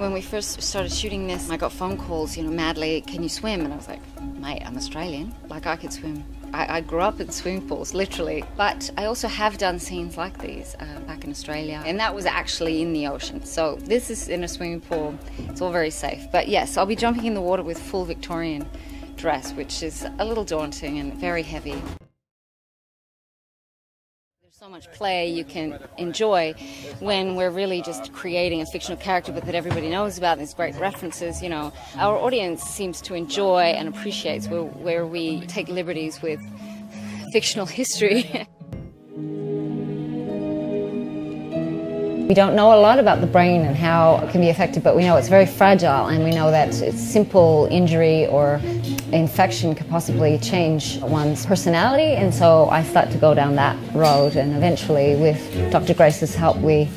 When we first started shooting this, I got phone calls, madly, can you swim? And I was like, mate, I'm Australian. Like, I could swim. I grew up in swimming pools, literally. But I also have done scenes like these back in Australia. And that was actually in the ocean. So this is in a swimming pool. It's all very safe. But yes, I'll be jumping in the water with full Victorian dress, which is a little daunting and very heavy. So much play you can enjoy when we're really just creating a fictional character but that everybody knows about. There's great references, Our audience seems to enjoy and appreciates where we take liberties with fictional history. We don't know a lot about the brain and how it can be affected, but we know it's very fragile, and we know that simple injury or infection could possibly change one's personality, and so I started to go down that road, and eventually with Dr. Grace's help we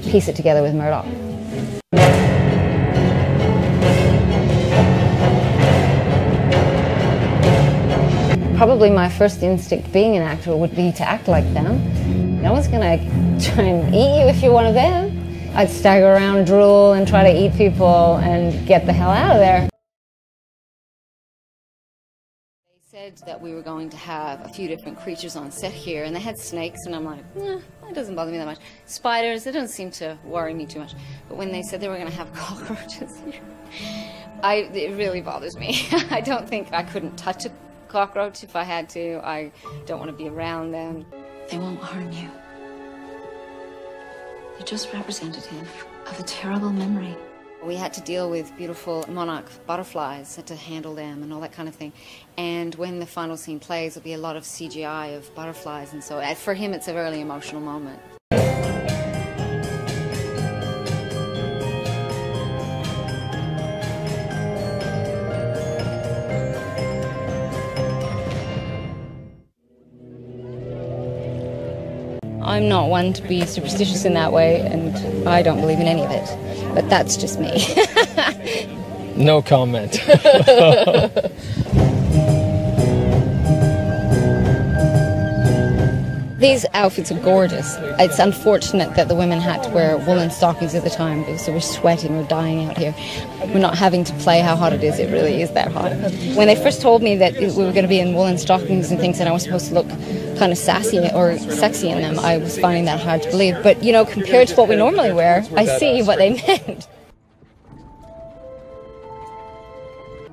piece it together with Murdoch. Probably my first instinct being an actor would be to act like them. No one's going to try and eat you if you're one of them. I'd stagger around, drool, and try to eat people and get the hell out of there. They said that we were going to have a few different creatures on set here, and they had snakes, and I'm like, that doesn't bother me that much. Spiders, it doesn't seem to worry me too much. But when they said they were going to have cockroaches here, it really bothers me. I don't think I couldn't touch a cockroach if I had to. I don't want to be around them. They won't harm you. They're just representative of a terrible memory. We had to deal with beautiful monarch butterflies, had to handle them and all that kind of thing. And when the final scene plays, there'll be a lot of CGI of butterflies, and so for him it's a really emotional moment. I'm not one to be superstitious in that way, and I don't believe in any of it. But that's just me. No comment. These outfits are gorgeous. It's unfortunate that the women had to wear woolen stockings at the time because they were sweating or dying out here. We're not having to play how hot it is. It really is that hot. When they first told me that we were going to be in woolen stockings and things and I was supposed to look kind of sassy or sexy in them, I was finding that hard to believe. But, compared to what we normally wear, I see what they meant.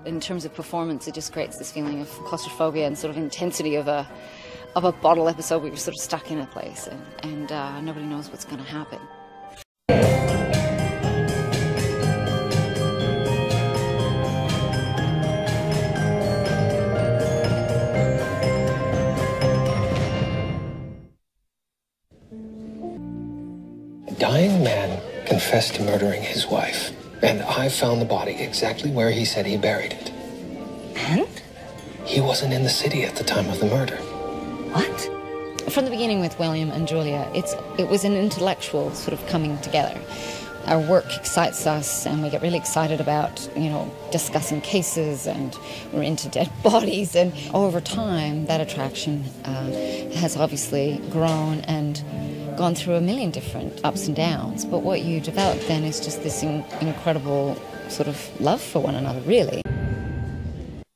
In terms of performance, it just creates this feeling of claustrophobia and sort of intensity of a bottle episode where you're sort of stuck in a place and nobody knows what's going to happen. A dying man confessed to murdering his wife, and I found the body exactly where he said he buried it. And? He wasn't in the city at the time of the murder. What? From the beginning with William and Julia, it was an intellectual sort of coming together. Our work excites us, and we get really excited about, discussing cases, and we're into dead bodies. And over time, that attraction has obviously grown and gone through a million different ups and downs. But what you develop then is just this incredible sort of love for one another, really.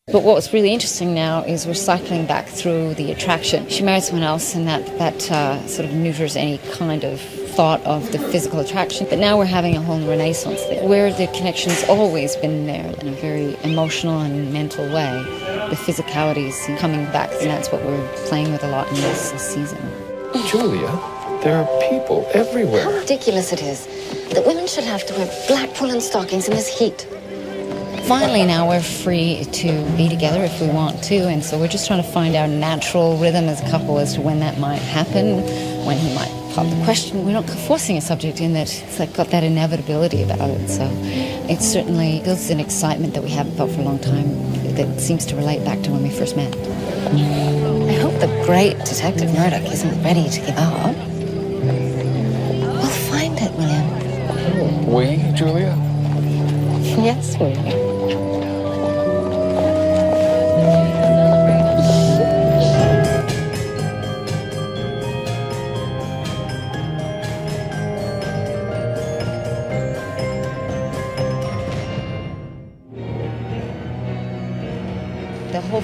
But what's really interesting now is we're cycling back through the attraction. She married someone else, and that sort of neuters any kind of thought of the physical attraction. But now we're having a whole renaissance there, where the connection's always been there in a very emotional and mental way. The physicality is coming back, and that's what we're playing with a lot in this season. Julia, there are people everywhere. How ridiculous it is that women should have to wear black woolen stockings in this heat. Finally now we're free to be together if we want to, and so we're just trying to find our natural rhythm as a couple as to when that might happen, when he might pop the question. We're not forcing a subject in that it's like got that inevitability about it, so it certainly builds an excitement that we haven't felt for a long time that seems to relate back to when we first met. I hope the great Detective Murdoch isn't ready to give up. We'll find it, William. We, Julia? Yes, William.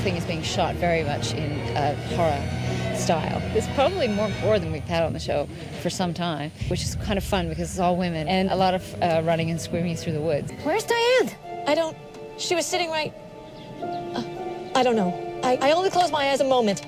thing is being shot very much in a horror style. There's probably more gore than we've had on the show for some time, which is kind of fun because it's all women and a lot of running and screaming through the woods. Where's Diane? She was sitting right... I don't know. I only closed my eyes a moment.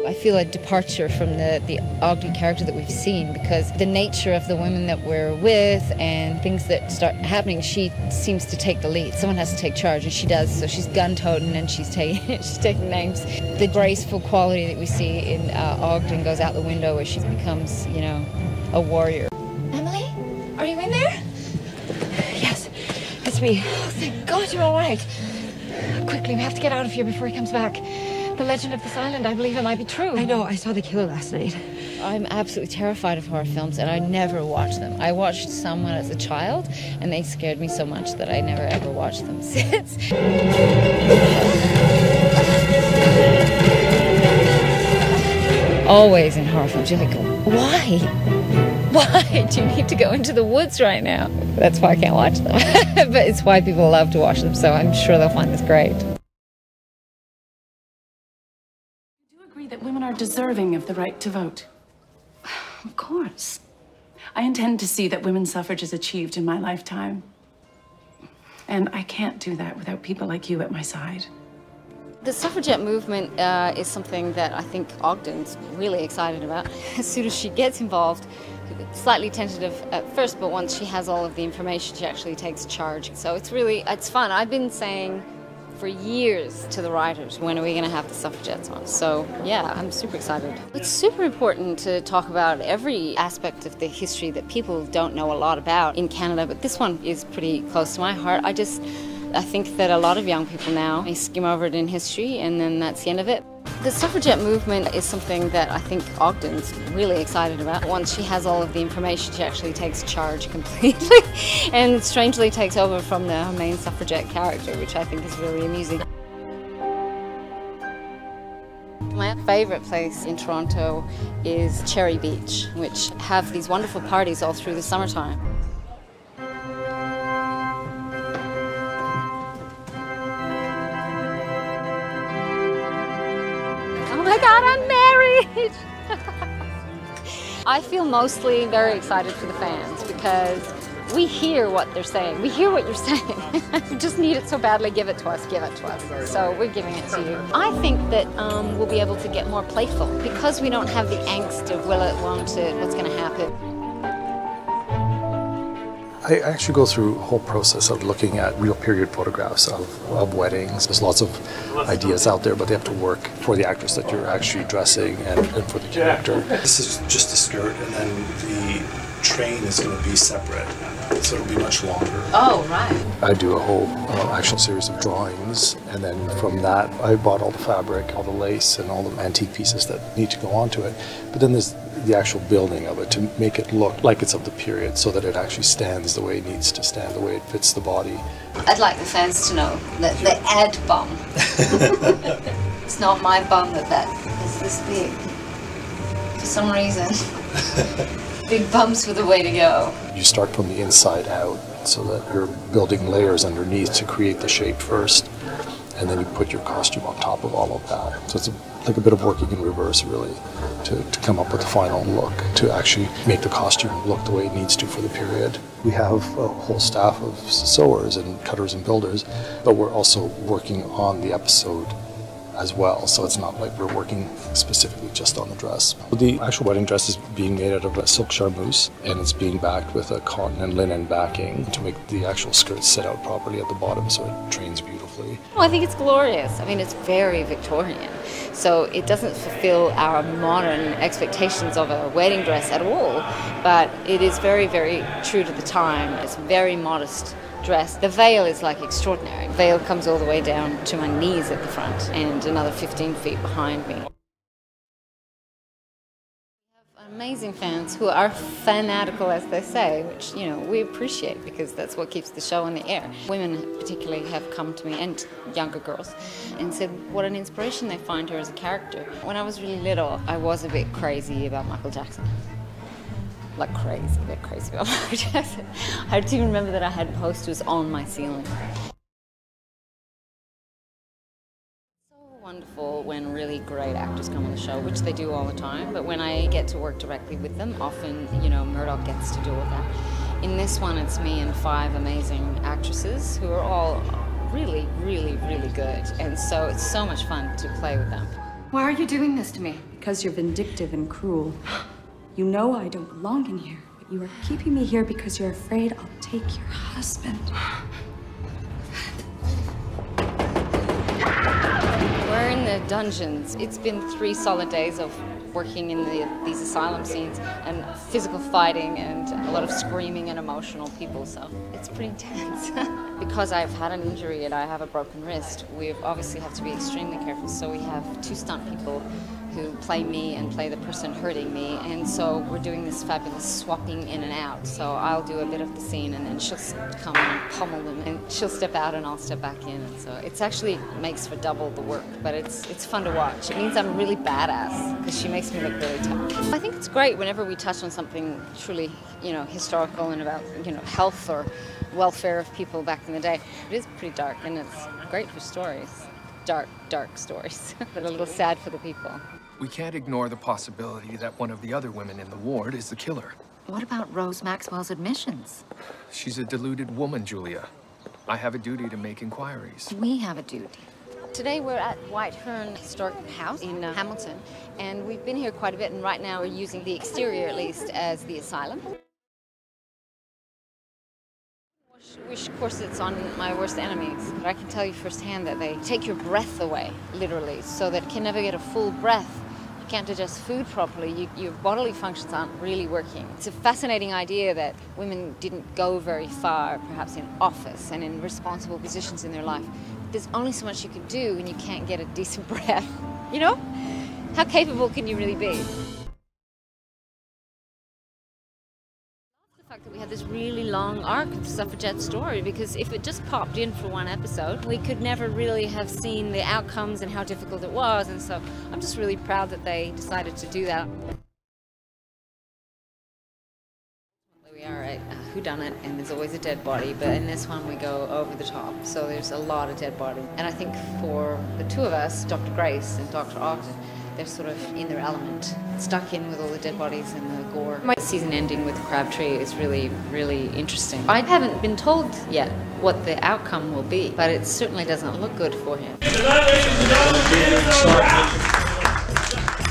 I feel a departure from the Ogden character that we've seen, because the nature of the women that we're with and things that start happening, she seems to take the lead. Someone has to take charge, and she does. So she's gun-toting and she's taking names. The graceful quality that we see in Ogden goes out the window where she becomes, you know, a warrior. Emily? Are you in there? Yes, it's me. Oh, thank God you're all right. Quickly, we have to get out of here before he comes back. The legend of this island, I believe it might be true. I know, I saw the killer last night. I'm absolutely terrified of horror films, and I never watch them. I watched some when I was a child, and they scared me so much that I never ever watched them since. Always in horror films, you're like, why? Why do you need to go into the woods right now? That's why I can't watch them. But it's why people love to watch them, so I'm sure they'll find this great. That women are deserving of the right to vote. Of course. I intend to see that women's suffrage is achieved in my lifetime. And I can't do that without people like you at my side. The suffragette movement is something that I think Ogden's really excited about. As soon as she gets involved, slightly tentative at first, but once she has all of the information, she actually takes charge. So it's fun. I've been saying for years to the writers, when are we going to have the suffragettes on? So yeah, I'm super excited. It's super important to talk about every aspect of the history that people don't know a lot about in Canada, but this one is pretty close to my heart. I think that a lot of young people now, they skim over it in history and then that's the end of it. The suffragette movement is something that I think Ogden's really excited about. Once she has all of the information, she actually takes charge completely and strangely takes over from her main suffragette character, which I think is really amusing. My favourite place in Toronto is Cherry Beach, which have these wonderful parties all through the summertime. Oh my God, I'm married! I feel mostly very excited for the fans because we hear what they're saying. We hear what you're saying. We just need it so badly. Give it to us, give it to us. So we're giving it to you. I think that we'll be able to get more playful because we don't have the angst of will it, won't it, what's going to happen. I actually go through a whole process of looking at real period photographs of weddings. There's lots of ideas out there, but they have to work for the actress that you're actually dressing and for the character. This is just a skirt, and then the train is going to be separate, so it'll be much longer. Oh, right. I do a whole actual series of drawings, and then from that I bought all the fabric, all the lace, and all the antique pieces that need to go onto it. But then there's the actual building of it to make it look like it's of the period so that it actually stands the way it needs to stand, the way it fits the body. I'd like the fans to know that the ad bum. It's not my bum that is this big. For some reason. Big bumps were the way to go. You start from the inside out so that you're building layers underneath to create the shape first, and then you put your costume on top of all of that. So it's like a bit of working in reverse, really, to come up with the final look, to actually make the costume look the way it needs to for the period. We have a whole staff of sewers and cutters and builders, but we're also working on the episode as well, so it's not like we're working specifically just on the dress. The actual wedding dress is being made out of a silk charmeuse, and it's being backed with a cotton and linen backing to make the actual skirt sit out properly at the bottom so it trains beautifully. Well, I think it's glorious. I mean, it's very Victorian, so it doesn't fulfill our modern expectations of a wedding dress at all, but it is very, very true to the time. It's very modest dress. The veil is like extraordinary. The veil comes all the way down to my knees at the front and another 15 feet behind me. We have amazing fans who are fanatical, as they say, which, you know, we appreciate because that's what keeps the show on the air. Women particularly have come to me, and younger girls, and said what an inspiration they find her as a character. When I was really little, I was a bit crazy about Michael Jackson. Like crazy, a bit crazy about Michael Jackson. I do remember that I had posters on my ceiling. So wonderful wonderful when really great actors come on the show, which they do all the time, but when I get to work directly with them, often, you know, Murdoch gets to do all that. In this one, it's me and 5 amazing actresses who are all really, really, really good, and so it's so much fun to play with them. Why are you doing this to me? Because you're vindictive and cruel. You know I don't belong in here, but you are keeping me here because you're afraid I'll take your husband. We're in the dungeons. It's been 3 solid days of working in these asylum scenes and physical fighting and a lot of screaming and emotional people, so it's pretty intense. Because I've had an injury and I have a broken wrist, we obviously have to be extremely careful, so we have 2 stunt people who play me and play the person hurting me, and so we're doing this fabulous swapping in and out. So I'll do a bit of the scene and then she'll come and pummel them, and she'll step out and I'll step back in, and so it's actually makes for double the work, but it's fun to watch. It means I'm really badass because she makes me look really tough. I think it's great whenever we touch on something truly, you know, historical and about, you know, health or welfare of people back in the day. It is pretty dark and it's great for stories. Dark, dark stories, but a little sad for the people. We can't ignore the possibility that one of the other women in the ward is the killer. What about Rose Maxwell's admissions? She's a deluded woman, Julia. I have a duty to make inquiries. We have a duty. Today we're at White Hern Historic House in Hamilton, and we've been here quite a bit, and right now we're using the exterior, at least, as the asylum. Which, of course, it's on my worst enemies. But I can tell you firsthand that they take your breath away, literally, so that you can never get a full breath. You can't digest food properly. Your bodily functions aren't really working. It's a fascinating idea that women didn't go very far, perhaps in office and in responsible positions in their life. There's only so much you can do when you can't get a decent breath. You know? How capable can you really be? The fact that we had this really long arc of the suffragette story, because if it just popped in for 1 episode, we could never really have seen the outcomes and how difficult it was, and so I'm just really proud that they decided to do that. We are a whodunit, and there's always a dead body, but in this one we go over the top, so there's a lot of dead body. And I think for the 2 of us, Dr. Grace and Dr. Ogden, they're sort of in their element, stuck in with all the dead bodies and the gore. My season ending with Crabtree is really, really interesting. I haven't been told yet what the outcome will be, but it certainly doesn't look good for him.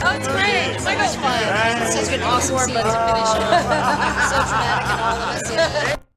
Oh, it's great! So much fun! It's such an awesome scene to finish on. So dramatic and all of us, yeah.